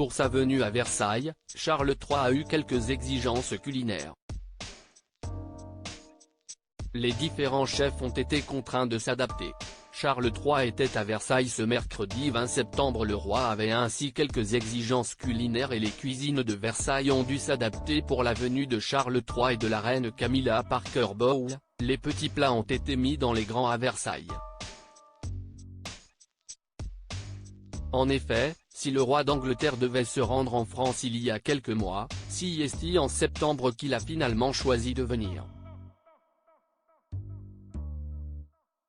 Pour sa venue à Versailles, Charles III a eu quelques exigences culinaires. Les différents chefs ont été contraints de s'adapter. Charles III était à Versailles ce mercredi 20 septembre. Le roi avait ainsi quelques exigences culinaires et les cuisines de Versailles ont dû s'adapter pour la venue de Charles III et de la reine Camilla Parker Bowles. Les petits plats ont été mis dans les grands à Versailles. En effet, si le roi d'Angleterre devait se rendre en France il y a quelques mois, c'est en septembre qu'il a finalement choisi de venir.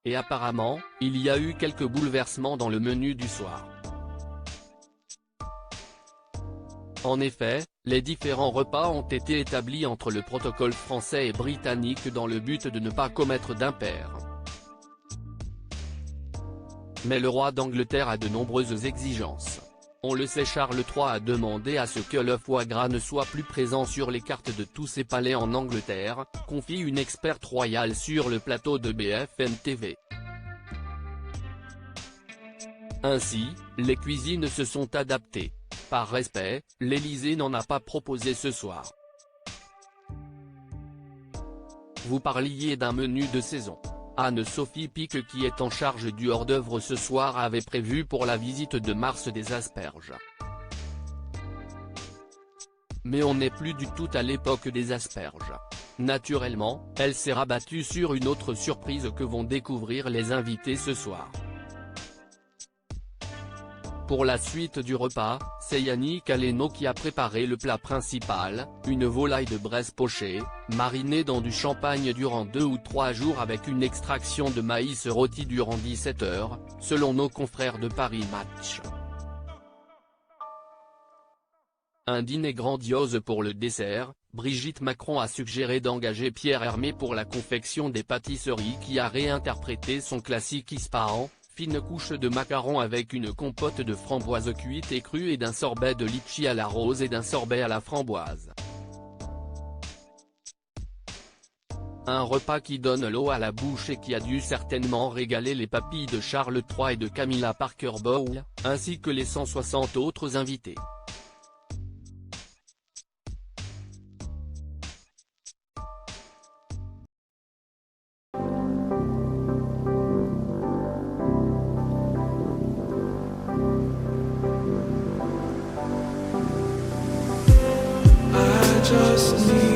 Et apparemment, il y a eu quelques bouleversements dans le menu du soir. En effet, les différents repas ont été établis entre le protocole français et britannique dans le but de ne pas commettre d'impair. Mais le roi d'Angleterre a de nombreuses exigences. On le sait, Charles III a demandé à ce que le foie gras ne soit plus présent sur les cartes de tous ses palais en Angleterre, confie une experte royale sur le plateau de BFM TV. Ainsi, les cuisines se sont adaptées. Par respect, l'Élysée n'en a pas proposé ce soir. Vous parliez d'un menu de saison. Anne-Sophie Pic, qui est en charge du hors-d'œuvre ce soir, avait prévu pour la visite de Mars des asperges. Mais on n'est plus du tout à l'époque des asperges. Naturellement, elle s'est rabattue sur une autre surprise que vont découvrir les invités ce soir. Pour la suite du repas, c'est Yannick Aleno qui a préparé le plat principal, une volaille de Bresse pochée, marinée dans du champagne durant 2 ou 3 jours avec une extraction de maïs rôti durant 17 heures, selon nos confrères de Paris Match. Un dîner grandiose pour le dessert. Brigitte Macron a suggéré d'engager Pierre Hermé pour la confection des pâtisseries, qui a réinterprété son classique Ispahan. Fine couche de macarons avec une compote de framboises cuites et crues et d'un sorbet de litchi à la rose et d'un sorbet à la framboise. Un repas qui donne l'eau à la bouche et qui a dû certainement régaler les papilles de Charles III et de Camilla Parker Bowles, ainsi que les 160 autres invités. Just need